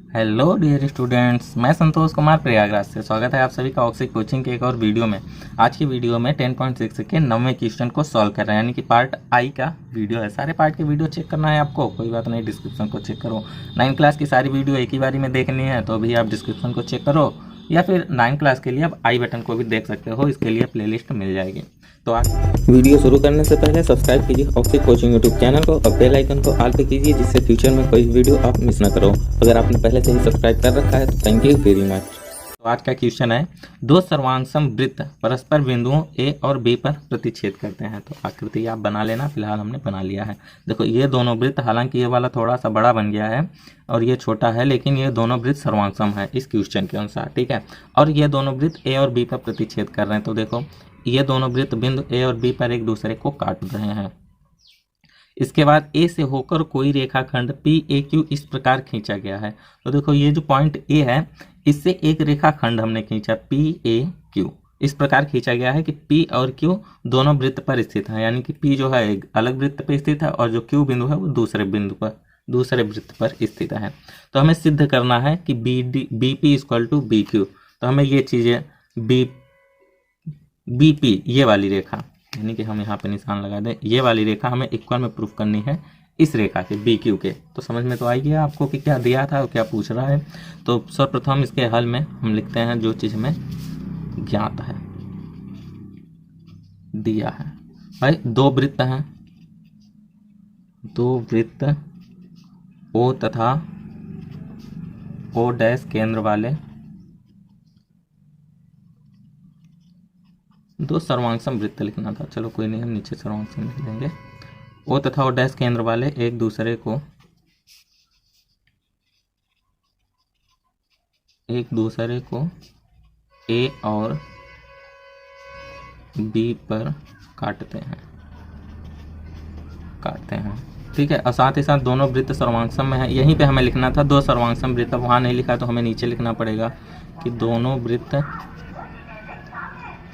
Hello dear students, मैं संतोष कुमार प्रयागराज से स्वागत है आप सभी का ऑक्सी कोचिंग के एक और वीडियो में। आज की वीडियो में 10.6 के 9वें क्वेश्चन को सॉल्व कर रहे हैं, यानी कि पार्ट आई का वीडियो है। सारे पार्ट के वीडियो चेक करना है आपको, कोई बात नहीं, डिस्क्रिप्शन को चेक करो। 9 क्लास की सारी वीडियो एक ही बारी में देखनी है तो अभी आप डिस्क्रिप्शन को चेक करो, या फिर 9 क्लास के लिए आप आई बटन को भी देख सकते हो, इसके लिए प्लेलिस्ट मिल जाएगी। तो आज वीडियो शुरू करने से पहले सब्सक्राइब कीजिए ऑक्सी कोचिंग यूट्यूब चैनल को और बेल आइकन को ऑल पे कीजिए, जिससे फ्यूचर में कोई वीडियो आप मिस ना करो। अगर आपने पहले से ही सब्सक्राइब कर रखा है तो थैंक यू वेरी मच। तो आज का क्वेश्चन है, दो सर्वांगसम वृत्त परस्पर बिंदुओं ए और बी पर प्रतिच्छेद करते हैं। तो आकृति आप बना लेना, फिलहाल हमने बना लिया है। देखो ये दोनों वृत्त, हालांकि ये वाला थोड़ा सा बड़ा बन गया है और ये छोटा है, लेकिन ये दोनों वृत्त सर्वांगसम है इस क्वेश्चन के अनुसार, ठीक है। और ये दोनों वृत्त ए और बी पर प्रतिच्छेद कर रहे हैं। तो देखो ये दोनों वृत्त बिंदु ए और बी पर एक दूसरे को काट रहे हैं। इसके बाद ए से होकर कोई रेखाखंड पी ए क्यू इस प्रकार खींचा गया है। तो देखो ये जो पॉइंट ए है, इससे एक रेखाखंड हमने खींचा पी ए क्यू, इस प्रकार खींचा गया है कि पी और क्यू दोनों वृत्त पर स्थित है, यानी कि पी जो है एक अलग वृत्त पर स्थित है और जो क्यू बिंदु है वो दूसरे बिंदु पर, दूसरे वृत्त पर स्थित है। तो हमें सिद्ध करना है कि B P equal to B Q. तो हमें ये चीज़ें बी पी, ये वाली रेखा, यानी कि हम यहाँ पे निशान लगा दें, ये वाली रेखा हमें इक्वल में प्रूफ करनी है इस रेखा के बी क्यू के। तो समझ में तो आई गया आपको कि क्या दिया था और क्या पूछ रहा है। तो सर्वप्रथम इसके हल में हम लिखते हैं जो चीज़ हमें ज्ञात है, दिया है। भाई दो वृत्त हैं, दो वृत्त ओ तथा ओ डैश केंद्र वाले दो सर्वांगसम वृत्त लिखना था, चलो कोई नहीं, हम नीचे सर्वांगसम लिख देंगे। ओ तथा ओ डैश केंद्र वाले एक दूसरे को ए और बी पर काटते हैं, ठीक है। और साथ ही साथ दोनों वृत्त सर्वांगसम में है। यहीं पे हमें लिखना था दो सर्वांगसम वृत्त, वहाँ नहीं लिखा तो हमें नीचे लिखना पड़ेगा कि दोनों वृत्त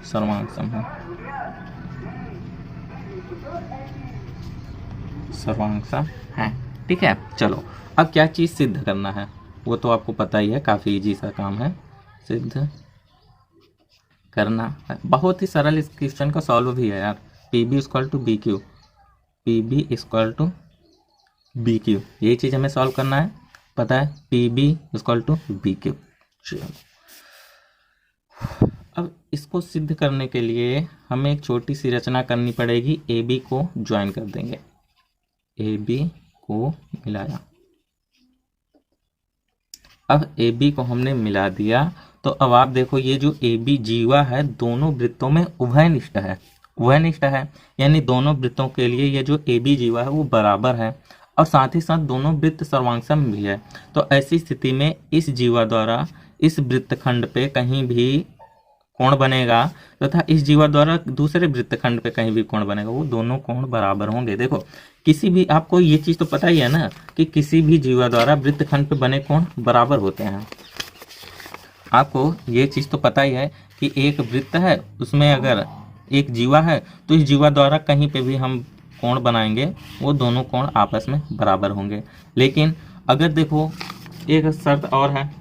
सर्वांगसम है, सर्वांगसम है, ठीक है। चलो अब क्या चीज़ सिद्ध करना है वो तो आपको पता ही है, काफ़ी इजी सा काम है सिद्ध करना है। बहुत ही सरल इस क्वेश्चन का सॉल्व भी है यार। P B equal to B Q, P B equal to B Q, यही चीज़ हमें सॉल्व करना है, पता है, P B equal to B Q. अब इसको सिद्ध करने के लिए हमें एक छोटी सी रचना करनी पड़ेगी। ए बी को ज्वाइन कर देंगे, ए बी को मिलाया। अब ए बी को हमने मिला दिया तो अब आप देखो ये जो ए बी जीवा है दोनों वृत्तों में उभयनिष्ठ है, उभयनिष्ठ है, यानी दोनों वृत्तों के लिए ये जो ए बी जीवा है वो बराबर है और साथ ही साथ दोनों वृत्त सर्वांगसम भी है। तो ऐसी स्थिति में इस जीवा द्वारा इस वृत्तखंड पे कहीं भी कोण बनेगा तथा इस जीवा द्वारा दूसरे वृत्तखंड पे कहीं भी कोण बनेगा, वो दोनों कोण बराबर होंगे। देखो किसी भी, आपको ये चीज़ तो पता ही है ना कि किसी भी जीवा द्वारा वृत्तखंड पे बने कोण बराबर होते हैं। आपको ये चीज़ तो पता ही है कि एक वृत्त है, उसमें अगर एक जीवा है तो इस जीवा द्वारा कहीं पे भी हम कोण बनाएंगे वो दोनों कोण आपस में बराबर होंगे। लेकिन अगर देखो एक शर्त और है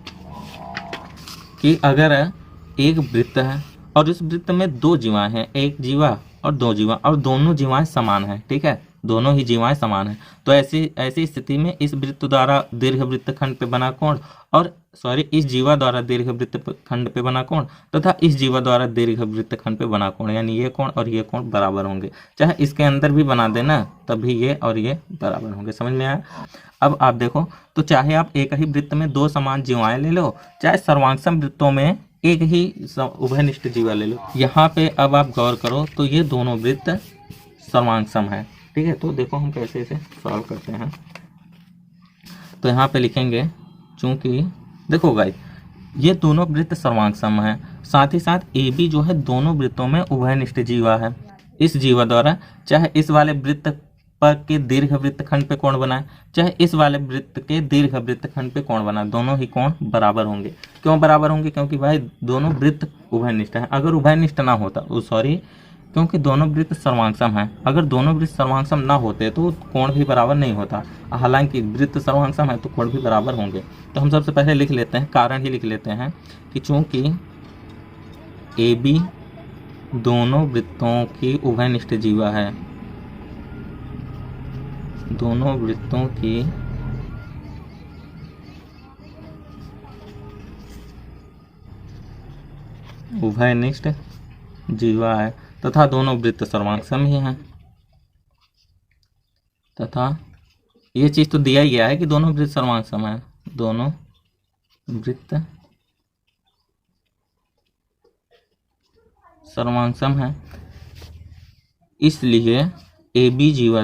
कि अगर एक वृत्त है और इस वृत्त में दो जीवाएं हैं, एक जीवा और दो जीवा, और दोनों जीवाएं समान हैं, ठीक है, दोनों ही जीवाएं समान हैं, तो ऐसी स्थिति में इस वृत्त द्वारा दीर्घ वृत्तखंड पे बना कोण और इस जीवा द्वारा दीर्घ वृत्तखंड पे बना कोण तथा इस जीवा द्वारा दीर्घ वृत्तखंड पे बना कोण, यानी ये कोण और ये कोण बराबर होंगे। चाहे इसके अंदर भी बना देना तब भी ये और ये बराबर होंगे। समझ में आया? अब आप देखो, तो चाहे आप एक ही वृत्त में दो समान जीवाएं ले लो, चाहे सर्वांगसम वृत्तों में एक ही उभयनिष्ठ जीवा ले लो। यहाँ पे अब आप गौर करो तो ये दोनों वृत्त सर्वांगसम है, ठीक है। तो देखो हम कैसे इसे सॉल्व करते हैं। तो यहाँ पे लिखेंगे, चूंकि देखो गाइस ये दोनों वृत्त सर्वांगसम है, साथ ही साथ ए बी जो है दोनों वृत्तों में उभयनिष्ठ जीवा है। इस जीवा द्वारा चाहे इस वाले वृत्त पर के दीर्घ वृत्तखंड पे कोण बनाए, चाहे इस वाले वृत्त के दीर्घ वृत्तखंड पे कोण बनाए, दोनों ही कोण बराबर होंगे। क्यों बराबर होंगे? क्योंकि भाई दोनों वृत्त उभयनिष्ठ हैं। अगर उभयनिष्ठ ना होता, क्योंकि दोनों वृत्त सर्वांगसम हैं। अगर दोनों वृत्त सर्वांगसम ना होते तो कोण भी बराबर नहीं होता। हालांकि वृत्त सर्वांगसम है तो कोण भी बराबर होंगे। तो हम सबसे पहले लिख लेते हैं, कारण ही लिख लेते हैं कि चूंकि ए बी दोनों वृत्तों की उभयनिष्ठ जीवा है, दोनों वृत्तों की उभयनिष्ठ जीवा है तथा दोनों वृत्त सर्वांगसम ही हैं, तथा ये चीज तो दिया ही गया है कि दोनों वृत्त सर्वांगसम है, दोनों वृत्त सर्वांगसम है। इसलिए ए बी जीवा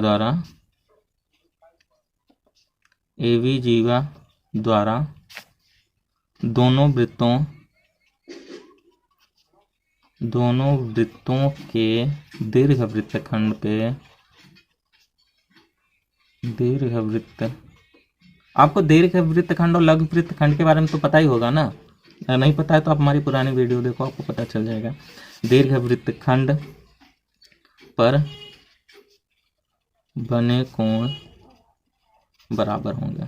द्वारा दोनों वृत्तों के दीर्घ वृत्तखंड पे आपको दीर्घ वृत्तखंड और लघु वृत्तखंड के बारे में तो पता ही होगा ना। नहीं पता है तो आप हमारी पुरानी वीडियो देखो, आपको पता चल जाएगा। दीर्घ वृत्तखंड पर बने कोण बराबर होंगे।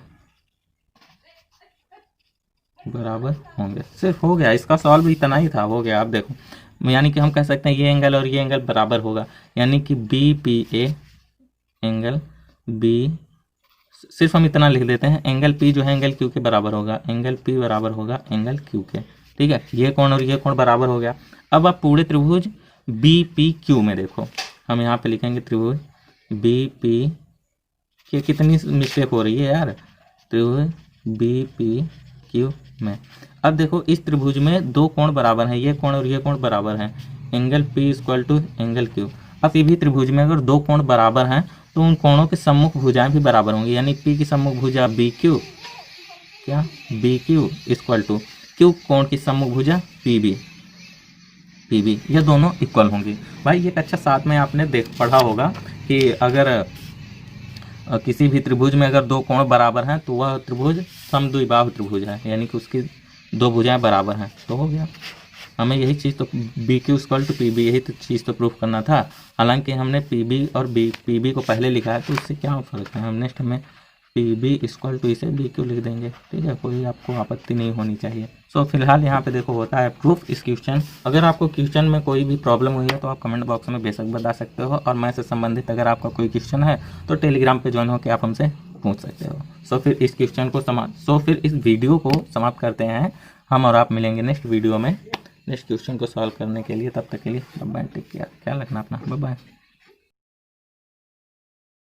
सिर्फ हो गया, इसका सवाल भी इतना ही था, हो गया। आप देखो, यानी कि हम कह सकते हैं ये एंगल और ये एंगल बराबर होगा, यानी कि B P A angle B, सिर्फ हम इतना लिख देते हैं, एंगल पी जो है एंगल क्यू के बराबर होगा, एंगल पी बराबर होगा एंगल क्यू के। ठीक है, ये कोण और ये कोण बराबर हो गया। अब आप पूरे त्रिभुज बी पी क्यू में देखो, हम यहाँ पे लिखेंगे त्रिभुज बी पी के, कितनी मिस्टेक हो रही है यार, त्रिभुज बी पी क्यू में। अब देखो इस त्रिभुज में दो कोण बराबर हैं, ये कोण और ये कोण बराबर हैं, angle P equal to angle Q. अब ये भी त्रिभुज में अगर दो कोण बराबर हैं तो उन कोणों के सम्मुख भुजाएं भी बराबर होंगी, यानी पी की सम्मुख भुजा बी क्यू, क्या B Q equal to Q कोण की सम्मुख भुजा पी बी, ये दोनों इक्वल होंगी। भाई ये कक्षा 7 में आपने पढ़ा होगा कि अगर किसी भी त्रिभुज में अगर दो कोण बराबर हैं तो वह त्रिभुज समद्विबाहु त्रिभुज है, यानी कि उसकी दो भुजाएं बराबर हैं। तो हो गया, हमें यही चीज़ तो B Q equal to P B, यही तो चीज़ तो प्रूफ करना था। हालांकि हमने पी बी और पी बी को पहले लिखा है तो इससे क्या फर्क है, हम नेक्स्ट में पी बी इक्वल टू इसे बी क्यू लिख देंगे। ठीक है, कोई आपको आपत्ति नहीं होनी चाहिए। सो फिलहाल यहाँ पे देखो होता है प्रूफ इस क्वेश्चन। अगर आपको क्वेश्चन में कोई भी प्रॉब्लम हुई है तो आप कमेंट बॉक्स में बेशक बता सकते हो, और मैं से संबंधित अगर आपका कोई क्वेश्चन है तो टेलीग्राम पे ज्वाइन होकर आप हमसे पूछ सकते हो। सो फिर इस वीडियो को समाप्त करते हैं हम, और आप मिलेंगे नेक्स्ट वीडियो में नेक्स्ट क्वेश्चन को सॉल्व करने के लिए। तब तक के लिए बाय, टेक केयर, ख्याल रखना अपना, बाय बाय।